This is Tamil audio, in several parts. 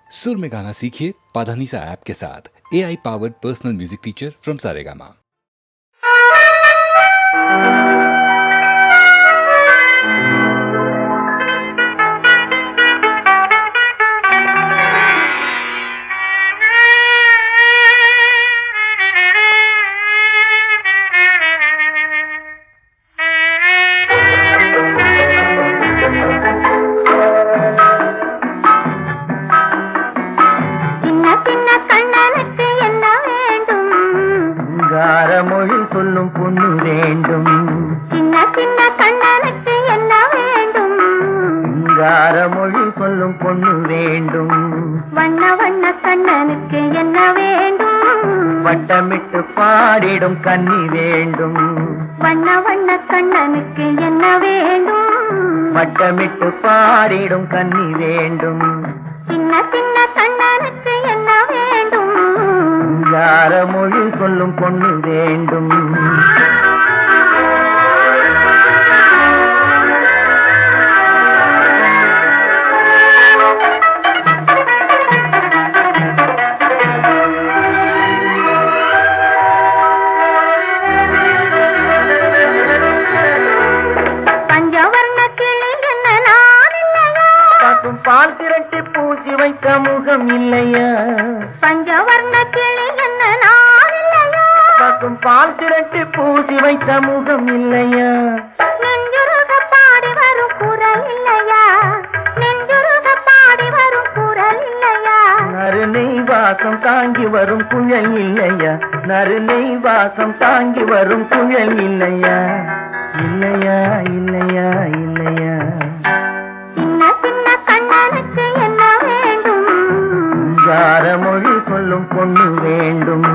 सुर में गाना सीखिए पाधानीसा ऐप के साथ। AI powered personal music teacher from Saregama. மொழி சொல்லும் பொண்ணு வேண்டும். சின்ன சின்ன கண்ணனுக்கு என்ன வேண்டும்? சிங்கார மொழி சொல்லும் பொண்ணு வேண்டும். வண்ண வண்ண கண்ணனுக்கு என்ன வேண்டும்? வட்டமிட்டு பாடிடும் கன்னி வேண்டும். வண்ண வண்ண கண்ணனுக்கு என்ன வேண்டும்? வட்டமிட்டு பாடிடும் கன்னி வேண்டும். சின்ன சின்ன கண்ணனுக்கு என்ன வேண்டும்? சிங்கார மொழி சொல்லும் பொண்ணு வேண்டும். பஞ்சவர்ண கிளி என்ன நான் இல்லையா? பசும் பால் திரட்டி பூசி வைத்த முகம் இல்லையா? பஞ்சவர்ண கிளி என்ன நான் இல்லையா? பசும் பால் திரட்டி பூசி வைத்த முகம் இல்லையா? நெஞ்சுருக பாடி வரும் குரல் இல்லையா? நெஞ்சுருக பாடி வரும் குரல் இல்லையா? நறுநெய் வாசம் தாங்கி வரும் குழல் இல்லையா? நறுநெய் வாசம் தாங்கி வரும் குழல் இல்லையா? இல்லையா இல்லையா இல்லையா? சின்ன சின்ன கண்ணனுக்கு என்ன வேண்டும்? சிங்கார மொழி சொல்லும் பொண்ணு வேண்டும்.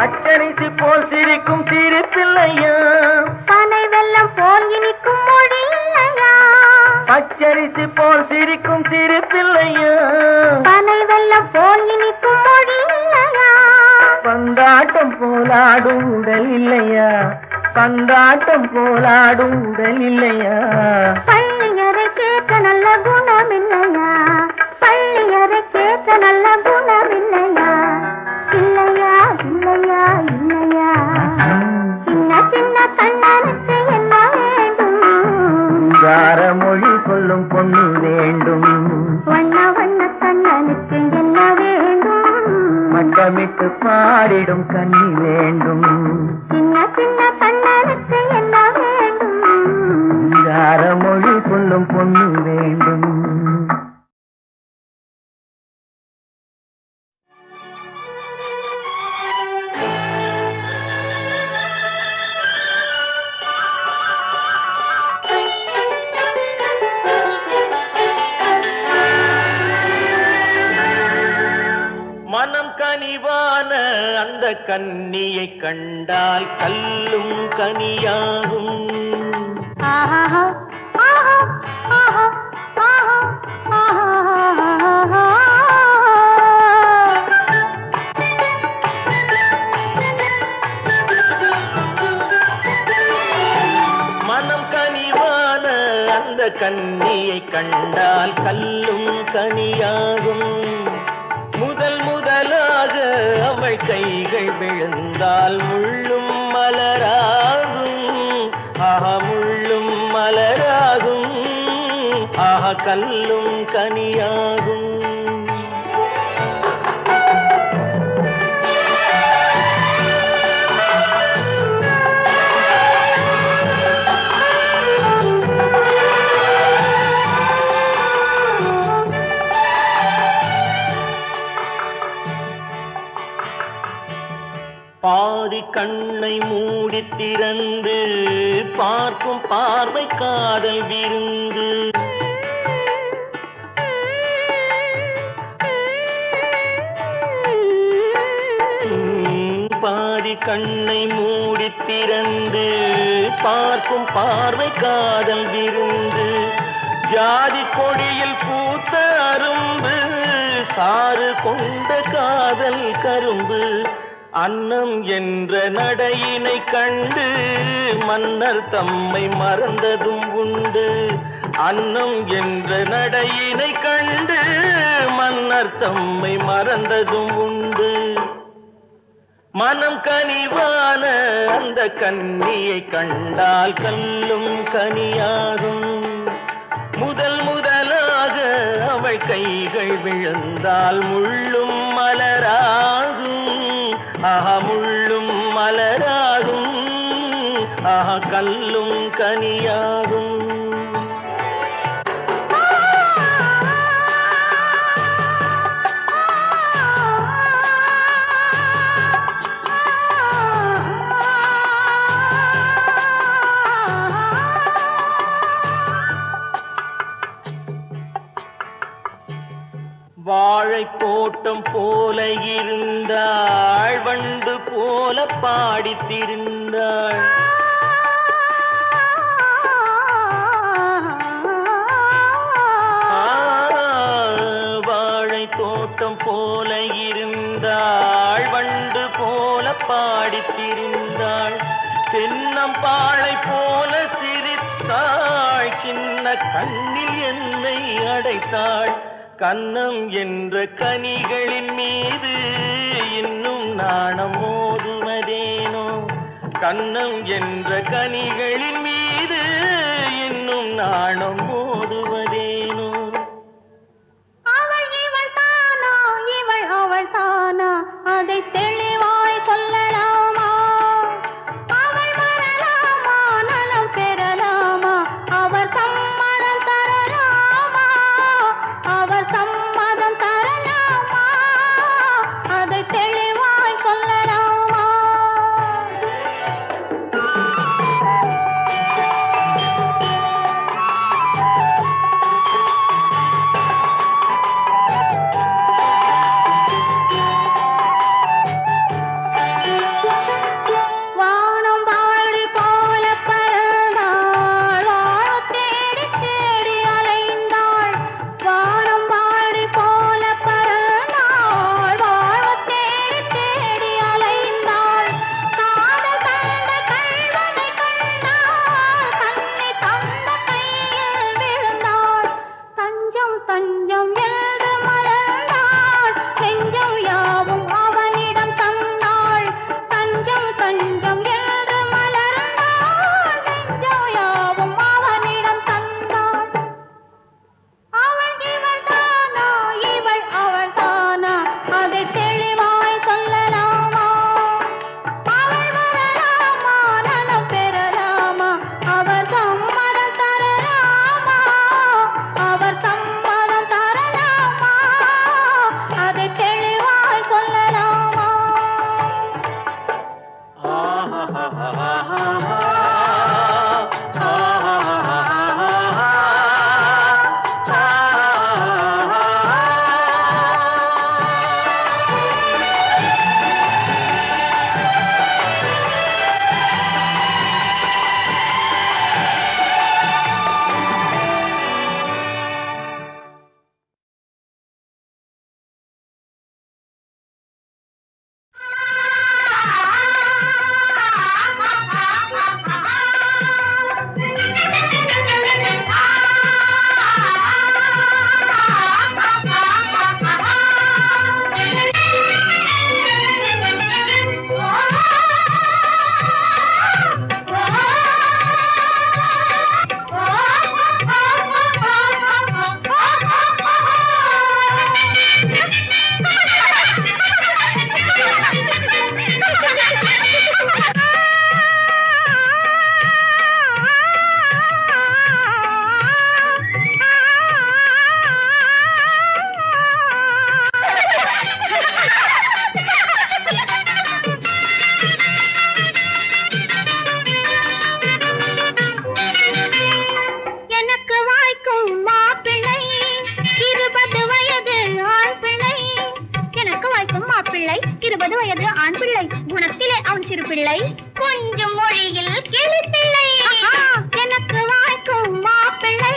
அச்சரிசி போல் சிரிக்கும் சிரிப்பில்லையா? பனை வெல்லம் போல் இனிக்கும் மொழி இல்லையா? பச்சரிசி போல் சிரிக்கும் சிரிப்பில்லையா? பனை வெல்லம் போல் இனிக்கும் மொழி இல்லையா? பந்தாட்டம் போலாடும் உடல் இல்லையா? பந்தாட்டம் போலாடும் உடல் இல்லையா? பள்ளியறை கேட்க நல்ல குணம் இல்லையா? பள்ளியறை கேட்க நல்ல குணம் இல்லையா? இல்லையா இல்லையா இல்லையா? சின்ன சின்ன கண்ணனுக்கு என்ன வேண்டும்? சிங்கார மொழி சொல்லும் பொண்ணு வேண்டும். வண்ண வண்ண கண்ணனுக்கு என்ன வேண்டும்? வட்டமிட்டு பாடிடும் கன்னி வேண்டும். சின்ன சின்ன கண்ணனுக்கு என்ன வேண்டும்? சிங்கார மொழி சொல்லும் பொண்ணு வேண்டும். மனம் கனிவான அந்த கன்னியை கண்டால் கல்லும் கனியாகும். ஆஹா ஆஹா ஆஹா ஆஹா ஆஹா. மனம் கனிவான அந்த கன்னியை கண்டால் கல்லும் கனியாகும். முதல் முதலாக அவள் கைகள் விழுந்தால் முள்ளும் மலராகும். ஆஹா முள்ளும் மலராகும். ஆஹா கல்லும் கனியாகும். பாதி கண்ணை மூடி திறந்து பார்க்கும் பார்வை காதல் விருந்து. பாதி கண்ணை மூடி திறந்து பார்க்கும் பார்வை காதல் விருந்து. ஜாதி கொடியில் பூத்த அரும்பு சாறு கொண்ட காதல் கரும்பு அன்னம் என்ற நடையினை கண்டு மன்னர் தம்மை மறந்ததும் உண்டு. அன்னம் என்ற நடையினை கண்டு மன்னர் தம்மை மறந்ததும் உண்டு. மனம் கனிவான அந்த கன்னியை கண்டால் கல்லும் கனியாகும். முதல் முதலாக அவள் கைகள் விழுந்தால் முள்ளும் மலராகும். ஆஹா முள்ளும் மலராகும். ஆஹா கல்லும் கனியாகும். வாழை தோட்டம் போல இருந்தாள், வண்டு போல பாடித்திருந்தாள். வாழை தோட்டம் போல இருந்தாள், வண்டு போல பாடித்திருந்தாள். தென்னம்பாளை போல சிரித்தாள், சின்ன கண்ணில் என்னை அடைத்தாள். கன்னம் என்ற கனிகளின் மீது இன்னும் நாணம் மோதுவதேனோ. கன்னம் என்ற கனிகளின் மீது இன்னும் நாணம் மோதுவதேனோ. அவள் இவள் தானா, இவள் அவள் தானா, அதை தெளிவாய் சொல்லலாமா? அவள் வரலாமா, நலம் பெறலாமா, அவர் சம்மதம் தரலாமா? அவர் சம்மதம் தரலாமா, அதை தெளிவாய் சொல்லலாமா? வானம் வாடி போல பறந்தாள், வாழத் தேடி தேடி அலைந்தாள். வானம் வாடி போல பறந்தாள், வாழத் தேடி தேடி அலைந்தாள். காதல் தந்த கள்வனை கண்டாள், கண்ணி தந்த கையில் விழுந்தாள். தஞ்சம் தஞ்சம் என்று மலர்ந்தாள், நெஞ்சம் யாவும் அவனிடம் தந்தாள். தஞ்சம் தஞ்சம் என்று மலர்ந்தாள், நெஞ்சம் யாவும் அவனிடம் தந்தாள். அவள் இவள் தானா, இவள் அவள் தானா, அதை தெளிவாய் சொல்லலாமா? அவள் வரலாமா, நலம் பெறலாமா, அவர் சம்மதம் தரலாமா? அவர் சம்மதம் தரலாமா, அதை தெளிவாய் சொல்லலாமா? எனக்கு வாய்க்கும் மாப்பிள்ளை 20 வயது ஆண் பிள்ளை. எனக்கு வாய்க்கும் மாப்பிள்ளை 20 வயது ஆண் பிள்ளை. குணத்திலே அவன் சிறு பிள்ளை, கொஞ்சம் மொழியில் கிளி பிள்ளை. எனக்கு வாய்க்கும் மாப்பிள்ளை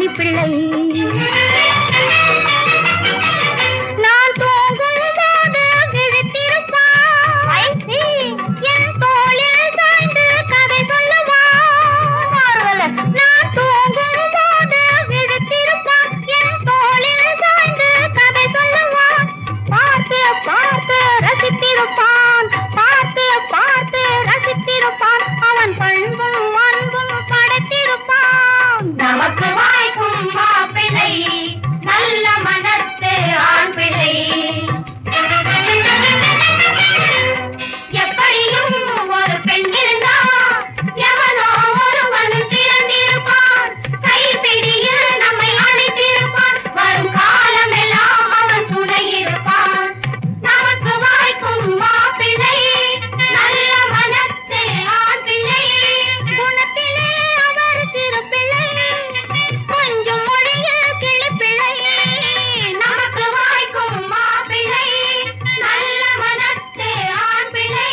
கன்னி பிள்ளை. நான் தூங்கும் போது விழித்திருப்பான், என் தோளில் சாய்ந்து கதை சொல்லுவான். நான் தூங்கும் போது விழித்திருப்பான், என் தோளில் சாய்ந்து கதை சொல்லுவான். பார்த்து பார்த்து ரசித்திருப்பான், பார்த்து பார்த்து ரசித்திருப்பான். அவன் பண்பும் அன்பும் படைத்திருப்பான். நமக்கு வாய்க்கும் மாப்பிள்ளை நல்ல மனத்து ஆண் பிள்ளை. எப்படியும் ஒரு பெண் இருந்தா எவனோ ஒருவன் பிறந்திருப்பான். கைப்பிடியில் நம்மை அழைத்திருப்பான். வரும் காலமெல்லாம் அவன் துணை இருப்பான். நமக்கு வாய்க்கும் மாப்பிள்ளை நல்ல மனத்து ஆண் பிள்ளை. குணத்திலே அவர் சிறு பிள்ளை, கொஞ்சம் மொழியில் கிளி பிள்ளை. நமக்கு வாய்க்கும் மாப்பிள்ளை நல்ல மனத்து ஆண் பிள்ளை.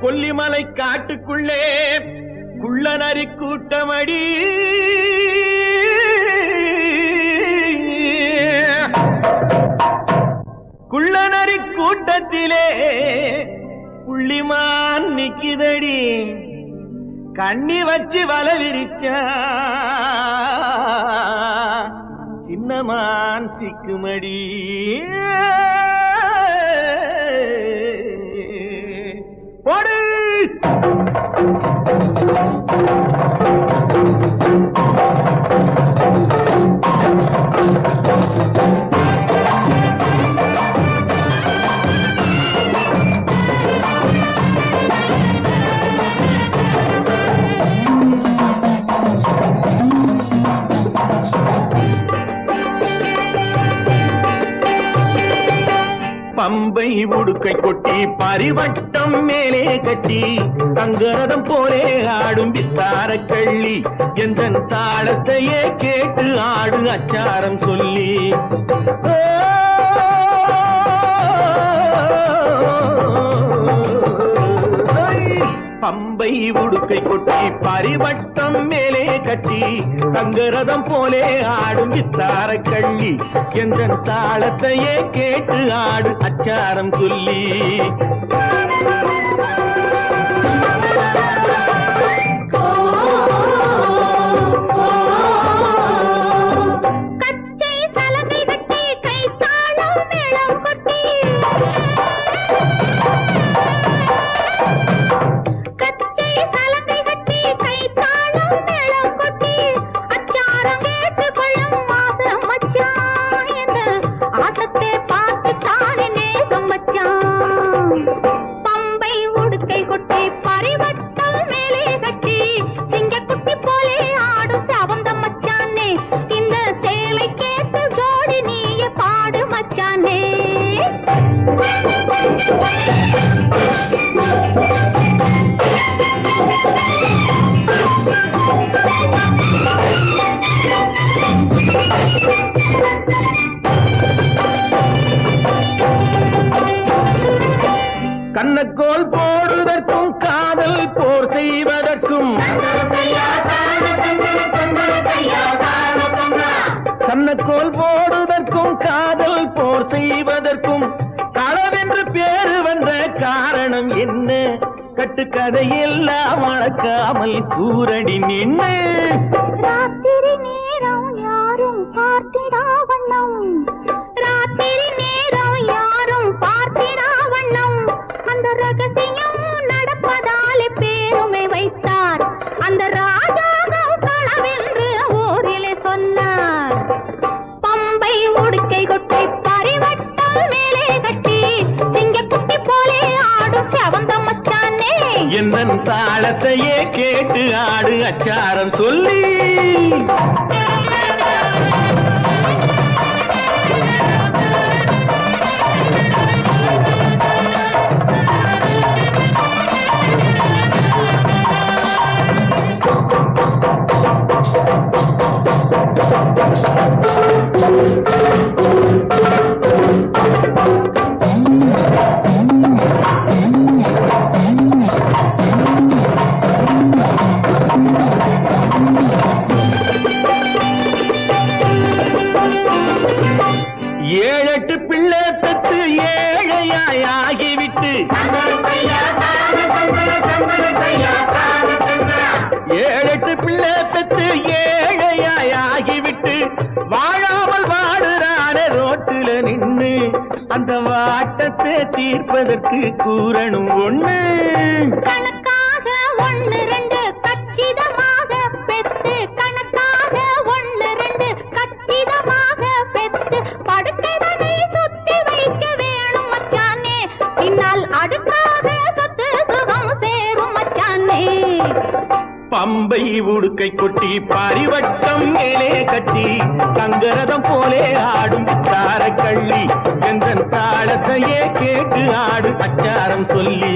கொல்லிமலை காட்டுக்குள்ளே குள்ளநரி கூட்டமடி. குள்ளநரி கூட்டத்திலே புள்ளிமான் நிக்குதடி. கண்ணி வச்சு வல விரிச்சா சின்னமான் சிக்குமடி. போடு பம்பை உடுக்கை கொட்டி பரிவட்டம் மேலே கட்டி தங்கரதம் போலே ஆடும் வித்தார கள்ளி. எந்த தாளத்தையே கேட்டு ஆடு அச்சாரம் சொல்லி. பம்பை உடுக்கை கொட்டி பரிவட்டம் மேலே கட்டி தங்கரதம் போலே ஆடும் வித்தார கள்ளி. எந்த தாளத்தையே கேட்டு ஆடு அச்சாரம் சொல்லி. கச்சை சலங்கை கட்டி கை தாளம் மேளம் கொட்டி. கச்சை சலங்கை கட்டி கை தாளம் மேளம் கொட்டி. அச்சாரம் கேட்டு கொள்ளும் மாசம் மச்சான் என்ற ஆட்டத்தை பார்த்து தானே நேசம் மச்சான். பம்பை உடுக்கை கொட்டி பரிவட்டம் மேலே கட்டி சிங்கக்குட்டி போலே ஆடும் சவந்தம் மச்சானே. இந்த சேலை கேட்டு ஜோடி நீயே பாடு மச்சானே. கண்ணக்கோல் போடுவதற்கும் காதல் போர் செய்வதற்கும். கண்ணக்கோல் போடுவதற்கும் காதல் போர் செய்வதற்கும் களவென்று பேரு வந்த காரணம் என்ன? கட்டுக்கதையெல்லாம் மறக்காமல் கூரடி நின்று. ராத்திரி நேரம் யாரும் பார்த்திடா வண்ணம், ராத்திரி நேரம் யாரும் பார்த்திடா வண்ணம். அந்த ரகசியம் நடப்பதாலே பேருமை வைத்தார். அந்த ராஜாவும் களவென்று ஊரிலே சொன்னார். பம்பை உடுக்கை கொட்டி பரிவட்டம் மேலே கட்டி சிங்கக்குட்டி போலே ஆடும் செவந்தம் மச்சானே. என்ன தாளத்தையே கேட்டு ஆடு அச்சாரம் சொல்லி. ஏழெட்டு பிள்ளை பெற்று ஏழையாகிவிட்டு ஏழெட்டு பிள்ளை பெற்று ஏழையாகிவிட்டு வாழாமல் வாடுறான ரோட்டுல நின்னு அந்த வாட்டத்தை தீர்ப்பதற்கு கூறணும் ஒண்ணு கணக்காக ஒண்ணு ரெண்டு கச்சிதமாக பெத்து கணக்காக ஒண்ணு ரெண்டு கச்சிதமாக பெத்து படுக்கைதனை சுத்தி வைக்க வேணும் மச்சானே பின்னால் அடுக்காக சொத்து சுகம் சேரும் மச்சானே பம்பை உடுக்கை கொட்டி பரிவட்டம் மேலே கட்டி தங்கரதம் போலே ஆடும் தார கள்ளி எந்த தாளத்தையே கேட்டு ஆடு அச்சாரம் சொல்லி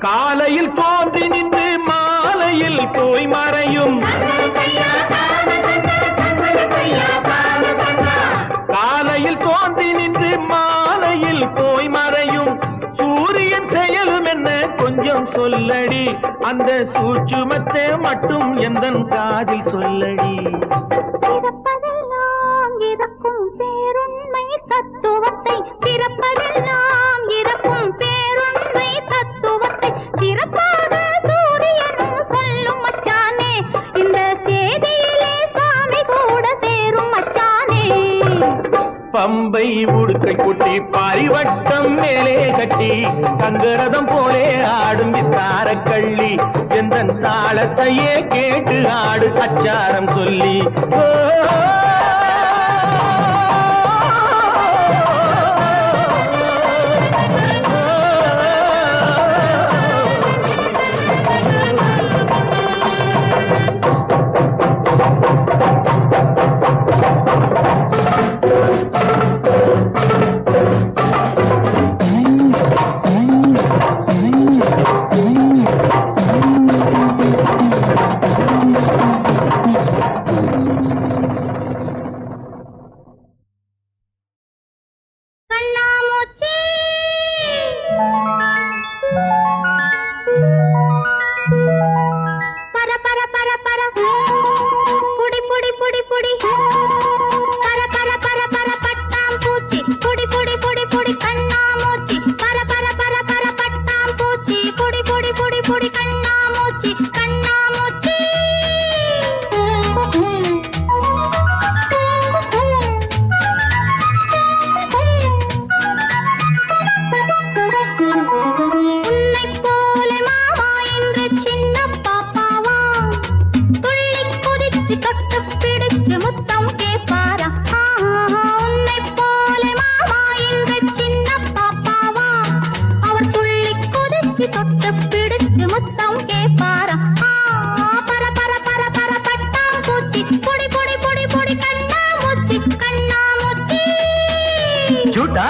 காலையில் தோன்றி நின்று மாலையில் போய் மறையும் காலையில் தோன்றி நின்று மாலையில் போய் மறையும் சூரியன் செயலும் என்ன கொஞ்சம் சொல்லடி அந்த சூட்சுமத்தை மட்டும் எந்தன் காதில் சொல்லடி பிறப்பதெல்லாம் இறக்கும் பேருண்மை தத்துவத்தை பிறப்பதெல்லாம் இறக்கும் பேருண்மை தத்துவத்தை சிறப்பாக சூரியனும் சொல்லும் மச்சானே இந்த செய்தியிலே சாமி கூட சேரும் மச்சானே பம்பை உடுக்கை கொட்டி பரிவட்டம் மேலே கட்டி தங்கரதம் போலே ஆடும் தார கள்ளி எந்த தாளத்தையே கேட்டு ஆடு அச்சாரம் சொல்லி झूठा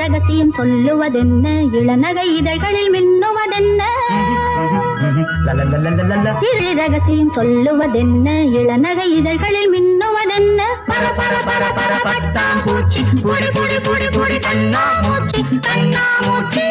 ரகசியம் சொல்லுவதென்ன இளநகை இதழ்களில் மின்னுவதென்ன ரகசியம் சொல்லுவதென்ன இளநகை இதழ்களில் மின்னுவதென்ன பர பர பர பர பட்டாம் பூச்சி புடி புடி புடி புடி கண்ணாமூச்சி கண்ணாமூச்சி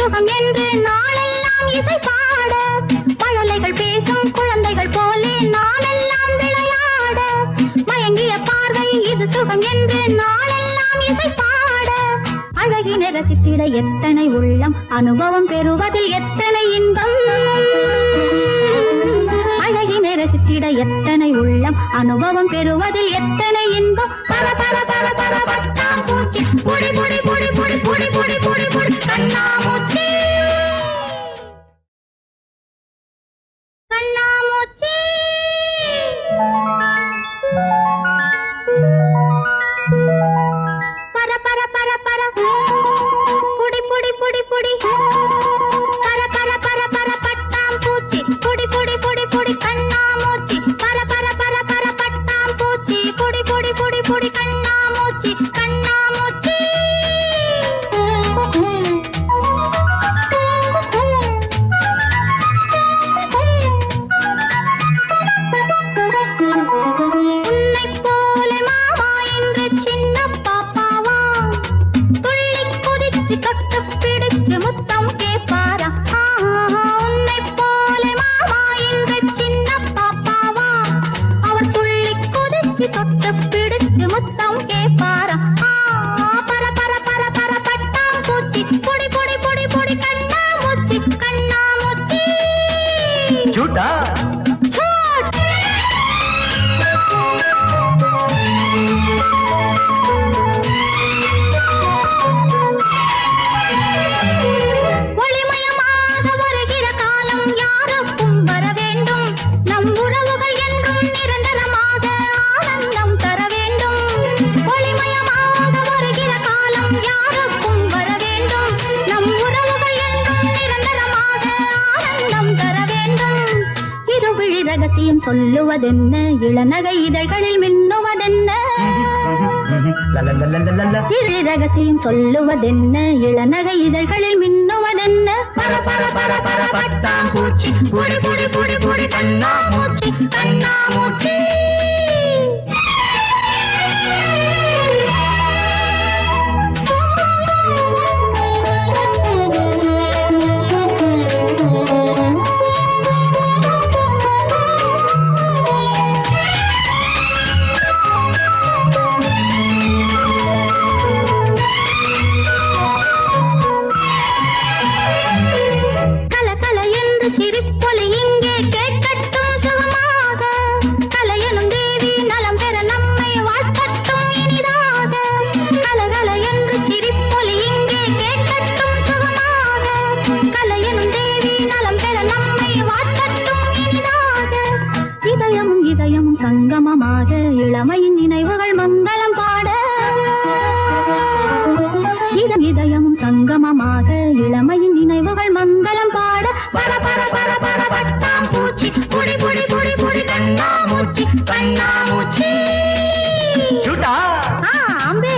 சுகம் என்று நாளெல்லாம் இசை பாட மழலைகள் பேசும் குழந்தைகள் போலே நாளெல்லாம் விளையாட மயங்கிய பார்வை இது சுகம் என்று நாளெல்லாம் இசை பாட அழகினை ரசித்திட எத்தனை உள்ளம் அனுபவம் பெறுவதில் எத்தனை இன்பம் அழகினை ரசித்திட எத்தனை உள்ளம் அனுபவம் பெறுவதில் எத்தனை இன்பம் பர பர பர பர பட்டாம் பூச்சி பொடி பொடி பொடி பொடி பொடி பொடி பொடி பொடி கண்ணாமூச்சி கண்ணாமூச்சி பர பர பர பர பொடி பொடி பொடி பொடி பர பர பர பர பட்டாம் பூச்சி பொடி பொடி பொடி பொடி கண்ணாமூச்சி பர பர பர பர பட்டாம் பூச்சி பொடி பொடி பொடி பொடி கண்ணாமூச்சி கண்ணாமூச்சி உன்னைப் போல மாமா என்று சின்ன பாப்பாவா துள்ளி குதிச்சு தொட்டு பிடிச்சு முத்தம் கேட்பாரா உன்னைப் போல மாமா என்று சின்ன பாப்பாவா அவர் துள்ளி குதிச்சு தொட்டு பிடிச்சு முத்தம் கேட்பாரா பர பர பர பர பட்டாம் பூச்சி பொடி பொடி பொடி பொடி கண்ணாமூச்சி கண்ணாமூச்சி झूठा ஒளிமயமாக வருகிற காலம் யாருக்கும் வர வேண்டும் நம் உறவுகள் என்றும் நிரந்தரமாக ஆனந்தம் தர வேண்டும் ஒளிமயமாக வருகிற காலம் யாருக்கும் வர வேண்டும் நம் உறவுகள் என்றும் நிரந்தரமாக ஆனந்தம் தர வேண்டும் இருவிழி ரகசியம் சொல்லுவதென்ன இளநகை இதழ்களில் மின்னுவதென்ன இரு ரகசியம் சொல்லுவதென்ன இளநகை இதழ்களில் மின்னுவதென்ன பர பர பர பர பட்டாம் பூச்சி பொடி பொடி பொடி பொடி கண்ணாமூச்சி கண்ணாமூச்சி கல கல என்று சிரிப்பொலி இங்கே கேட்கட்டும் சுகமாக கலையனும் தேவி நலம் பெற நம்மை வாழ்த்தட்டும் இனிதாக கல கல என்று சிரிப்பொலி இங்கே கேட்கட்டும் சுகமாக கலையனும் தேவி நலம் பெற நம்மை வாழ்த்தட்டும் இனிதாக இதயமும் இதயமும் சங்கமமாக இளமையின் நினைவுகள் மங்களம் பாட இதயமும் சங்கமமாக இளமையின் நினைவுகள் மங்களம் பாட பர பர பர பர பட்டாம் பூச்சி பொடி பொடி பொடி பொடி கண்ணாமூச்சி கண்ணாமூச்சி झूठा அம்பே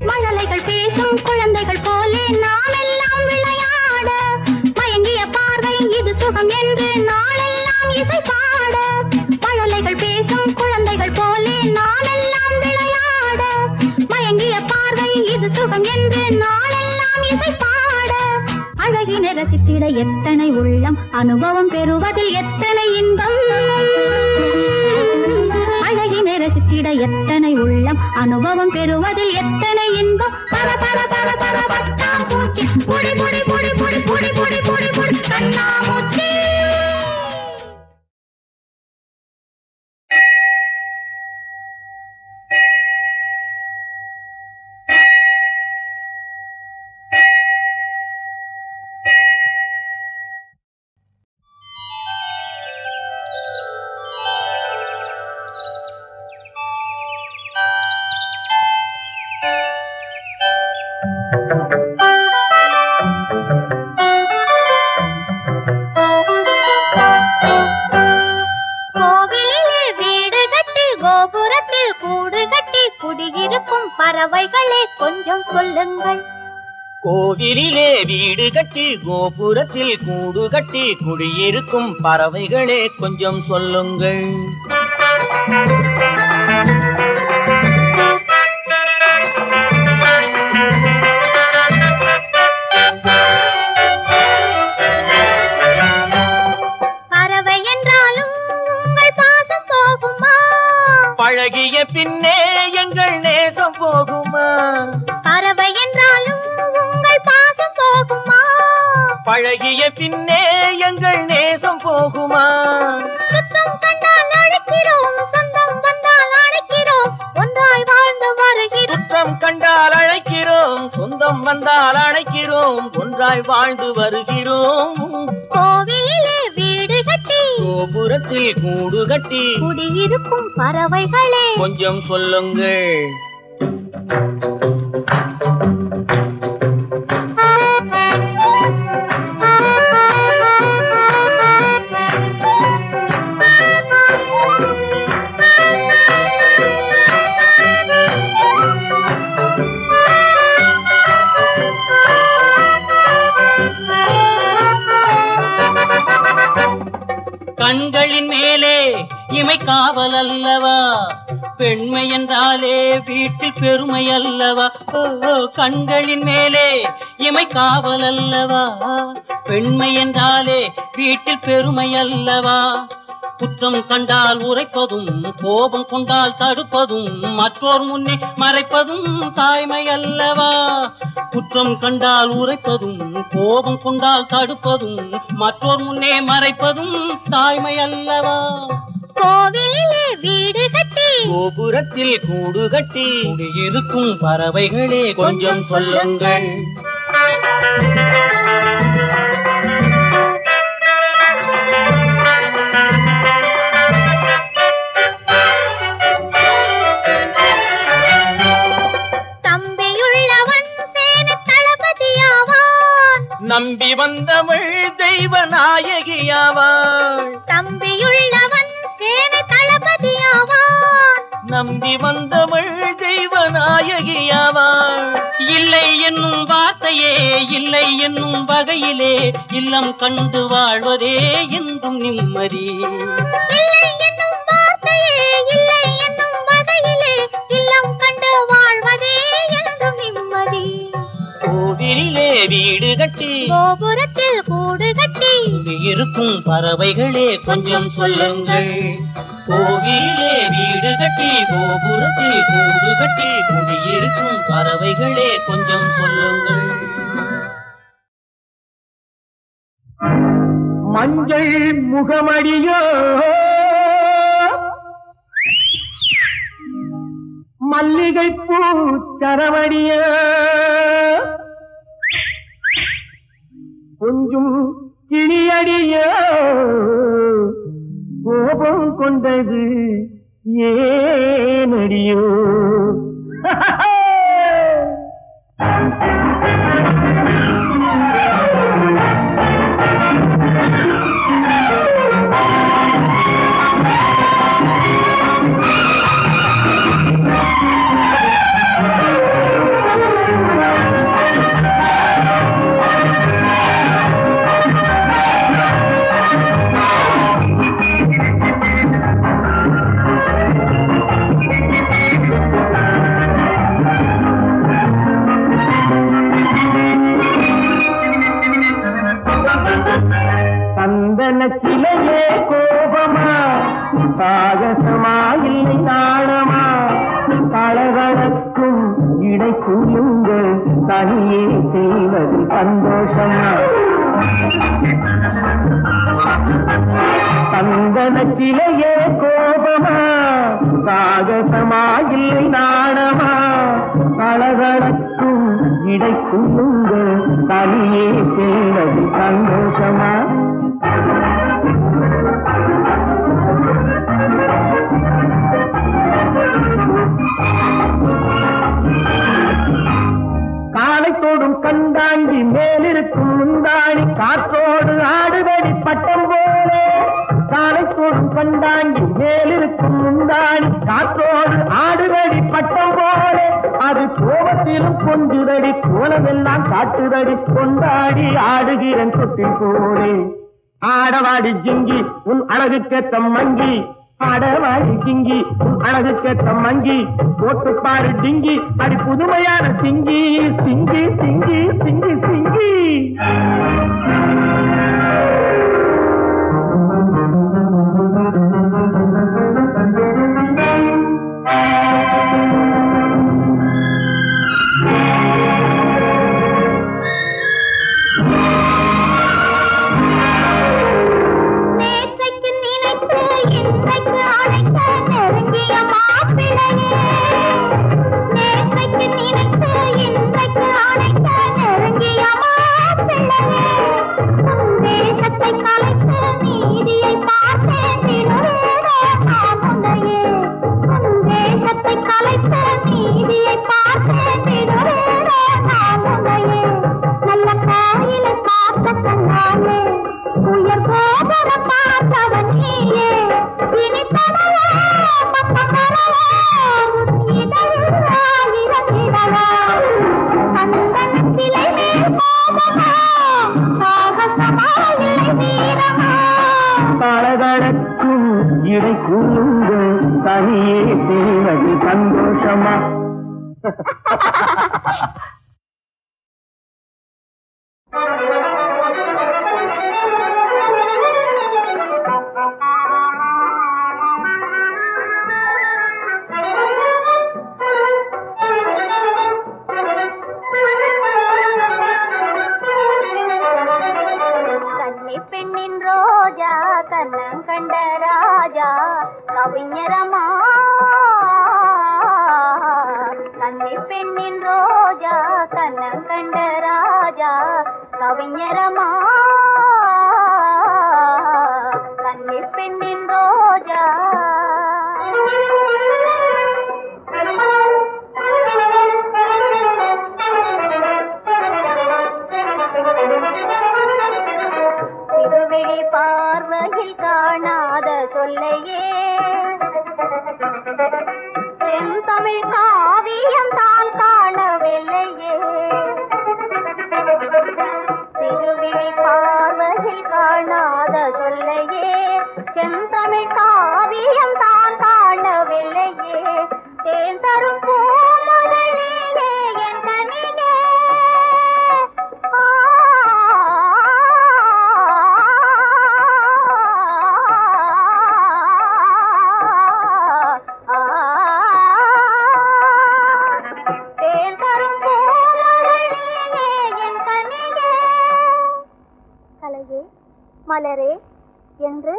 மழலைகள் பேசும் குழந்தைகள் போலே நாமெல்லாம் விளையாட மயங்கிய பார்வை இது சுகம் என்று நாளெல்லாம் இசை பாட மழலைகள் பேசும் குழந்தைகள் போலே நாளெல்லாம் விளையாட மயங்கிய பார்வை இது சுகம் என்று நாளெல்லாம் இசை பாட அழகினை ரசித்திட எத்தனை உள்ளம் அனுபவம் பெறுவதில் எத்தனை இன்பம் அழகினை ரசித்திட எத்தனை உள்ளம் அனுபவம் பெறுவதில் எத்தனை இன்பம் பர பர பர பர பட்டாம் பூச்சி பொடி பொடி பொடி பொடி பொடி பொடி பொடி பொடி கண்ணாமூச்சி பறவைகளே கொஞ்சம் சொல்லுங்கள் கோவிலிலே வீடு கட்டி கோபுரத்தில் கூடு கட்டி குடியிருக்கும் பறவைகளே கொஞ்சம் சொல்லுங்கள். பறவை என்றாலும் உங்கள் பாசம் போகுமா? பழகிய பின்னே எங்கள் நேசம் போகுமா? பறவை என்றாலும் உங்கள் பாசம் போகுமா? பழகிய பின்னே எங்கள் நேசம் போகுமா? சுத்தம் கண்டால் அழைக்கிறோம், சொந்தம் வந்தால் அழைக்கிறோம், ஒன்றாய் வாழ்ந்து வருகிறோம். சுத்தம் கண்டால் அழைக்கிறோம், சொந்தம் வந்தால் அழைக்கிறோம், ஒன்றாய் வாழ்ந்து வருகிறோம். கோவிலிலே வீடு கட்டி கோபுரத்தில் கூடு கட்டி குடியிருக்கும் பறவைகளே கொஞ்சம் சொல்லுங்கள். கண்களின் மேலே இமை காவல் அல்லவா? பெண்மை என்றாலே வீட்டில் பெருமை அல்லவா? கண்களின் மேலே இமை காவல் அல்லவா? பெண்மை என்றாலே வீட்டில் பெருமை அல்லவா? குற்றம் கண்டால் உரைப்பதும், கோபம் கொண்டால் தடுப்பதும், மற்றோர் முன்னே மறைப்பதும் தாய்மை அல்லவா? குற்றம் கண்டால் உரைப்பதும், கோபம் கொண்டால் தடுப்பதும், மற்றோர் முன்னே மறைப்பதும் தாய்மை அல்லவா? கோவிலிலே வீடு கட்டி கோபுரத்தில் கூடு கட்டி குடியிருக்கும் பறவைகளே கொஞ்சம் சொல்லுங்கள். நம்பி வந்தவள் தெய்வ நாயகியாவாள். தம்பியுள்ளவன் சேனை தளபதியாவான். நம்பி வந்தவள் தெய்வ நாயகியாவாள். இல்லை என்னும் வார்த்தையே இல்லை என்னும் வகையிலே இல்லம் கண்டு வாழ்வதே என்றும் நிம்மதி. இல்லை என்னும் வார்த்தையே இல்லை என்னும் வகையிலே இல்லம் கண்டு வாழ்வதே என்றும் நிம்மதி. கோவிலிலே வீடு கட்டி கோபுரத்தில் கூடு கட்டி இருக்கும் பறவைகளே கொஞ்சம் சொல்லுங்கள். கோவிலிலே வீடு கட்டி கோபுரத்தில் கூடு கட்டி குடியிருக்கும் பறவைகளே கொஞ்சம் சொல்லுங்கள். மஞ்சள் முகமடியோ மல்லிகைப்பூ சரவடியோ கொஞ்சம் கிளியடியோ கோபம் கொண்டது ஏனடியோ? சிலையே கோபமா சாகசமா இல்லை நாணமா? கலகலக்கும் இடை குலுங்க தனியே செய்வது சந்தோஷமா? சந்தன சிலையே கோபமா சாகசமா இல்லை நாணமா? கலகலக்கும் இடை குலுங்க தனியே செய்வது சந்தோஷமா? காலை தோடும் கண்டாங்கி மேலிருக்கும் முந்தாணி காற்றோடு ஆடுதடி பட்டம் போலே. காலை தோடும் கண்டாங்கி மேலிருக்கும் முந்தாணி காற்றோடு ஆடுதடி பட்டம் போலே. அது கோபத்திலும் கொஞ்சுதடி கோலமெல்லாம் காட்டுதடி கொண்டாடி ஆடுகிறன் தொட்டி போலே ஆடவாடி ஜிங்கி உன் அழகுக்கேத்த மங்கி ஆடவாடி ஜிங்கி உன் அழகுக்கேத்த மங்கி போட்டு பாரு டிங்கி அடி புதுமையான சிங்கி சிங்கி சிங்கி சிங்கி சிங்கி தனியே தேவதி சந்தோஷமா பெண்ணின் ரோஜா கண்ணம் கண்ட ராஜா கவிஞரமா கண்ணி பெண்ணின் ரோஜா கண்ணம் கண்ட ராஜா கவிஞரமா கண்ணி பெண்ணின் ரோஜா திருவிழி பார்வையில் காணாத சொல்லையே தமிழ் காவியம் தான் காணவில்லையே திருவிழி பார்வையில் காணாத சொல்லையே செந்தமிழ் காவியம் தான் காணவில்லையே தேன் தரும் பூமுதலே என் கனியே மலரே என்று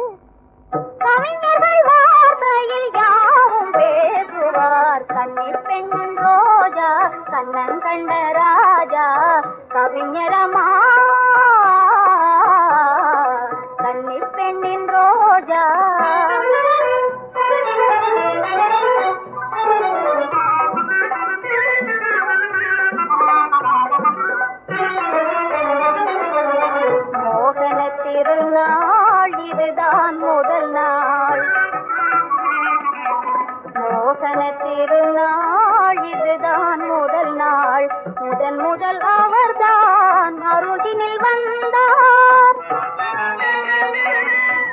கவிஞர்கள் வார்த்தையில் யாவும் பேசுவார் கன்னி பெண்ணின் ரோஜா கண்ணன் கண்ட ராஜா கவிஞரமா கன்னி பெண்ணின் ரோஜா திருநாள் இதுதான் முதல் நாள் மோகன திருநாள் இதுதான் முதல் நாள் முதன் முதல் அவர்தான் அருகினில் வந்தார்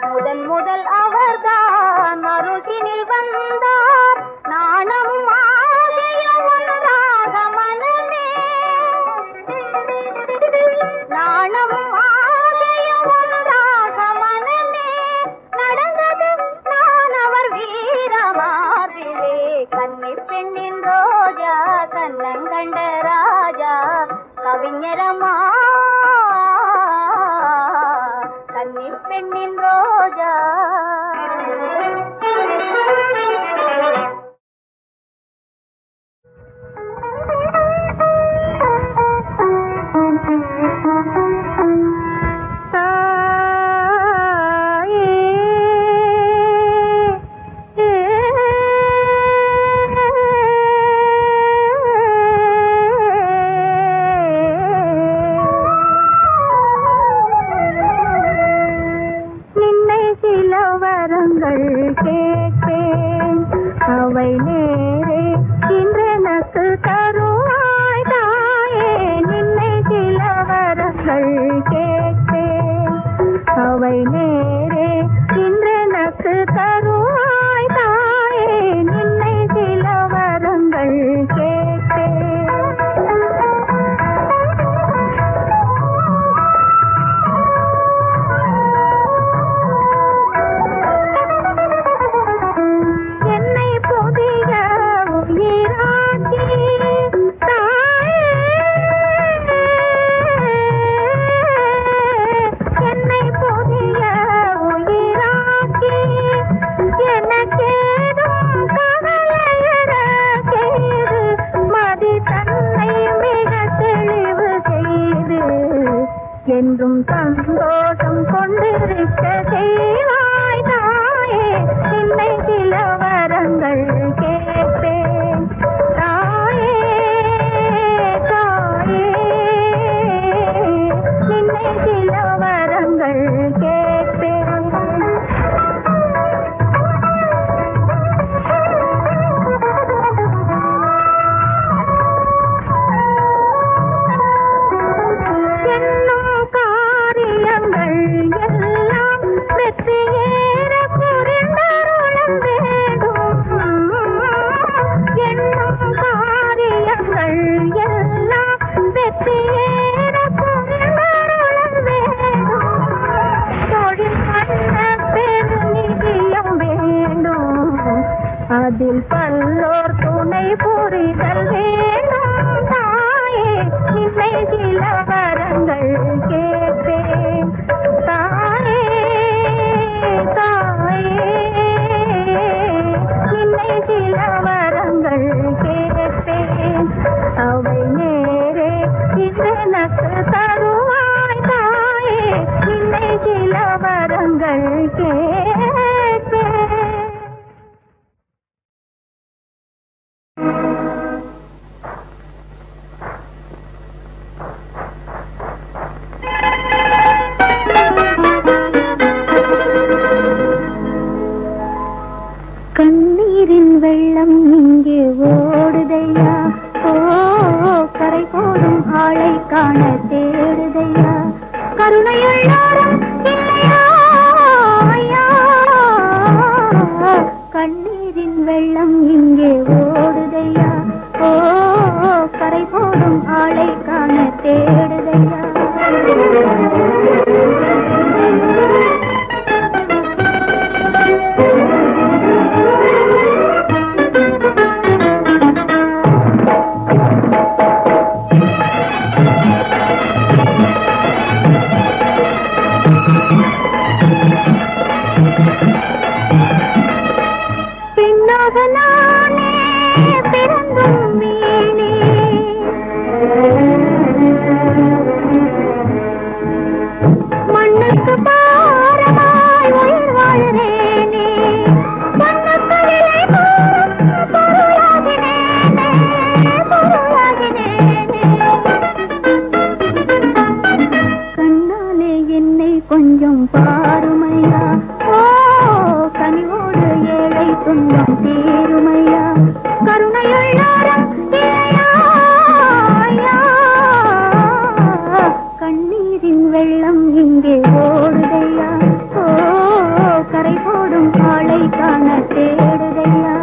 முதன் முதல் அவர்தான் அருகினில் வந்தார் நாணமும் ஆசையும் ஒன்றாக மலர்ந்தே நாணமும் கன்னி பெண்ணின் ரோஜா கண்ணங்கண்ட ராஜா கவிஞரமா கன்னி பெண்ணின் ரோஜா கேட்பேன் அவை நேரே இன்றெனக்கு தரும் அவை நேரே இன்றெனக்கு தருவாய் தாயே நின்னை சில வரங்கள் கேட்டேன். என்னை புதிய உயிராக்கி தாயே, என்னை புதிய உயிராக்கி எனக்கேதும் கவலையறக்கேது மதி தன்னை மிக தெளிவு செய்து என்றும் சந்தோஷம் கொண்டிருக்க செய்வாய் தாயே என்னை சில வரங்கள் கேட்பேன். தாயே தாயே நின்னை சில வரங்கள் கேட்பேன். என்னும் காரியங்கள் எல்லாம் வெற்றியேற புரிந்தருளம் வேண்டும். என்னும் காரியங்கள் எல்லாம் வெற்றியேற புரிந்தருளம் வேண்டும். தொழில் பண்ண பெருநிதியம் வேண்டும். அதில் பல்லோர் துணை புரிதல் வேண்டும். தாயே நின்னை சில வரங்கள் கேட்பேன். தாயே தாயே நின்னை சில வரங்கள் கேட்பேன். அவை நேரே இதனக்கு தருவாய் தாயே நின்னை சில வரங்கள் கேட்பேன். கண்ணீரின் வெள்ளம் இங்கே ஓடுதையா, ஓ கரை போடும் ஆளை காண தேடுதையா, கருணையுள்ளாரும் இல்லையா ஐயா. கண்ணீரின் வெள்ளம் இங்கே ஓடுதையா, ஓ கரை போடும் ஆளை காண தேடுதையா. பெண்ணாக நானே பிறந்தும் வீணே, மண்ணுக்கு பாரமாய் உயிர் வாழ்கிறேனே, மண்ணுக்கடிலே பொருளாகினேனே, பொருளாகினேனே. கண்ணாலே என்னை கொஞ்சம் பாருமையா, ஓ கனிவோடு ஏழை துன்பம் தீருமையா, கருணையுள்ளாரும் இல்லையா ஐயா. கண்ணீரின் வெள்ளம் இங்கே ஓடுதையா, ஓ கரை போடும் ஆளை காண தேடுதையா.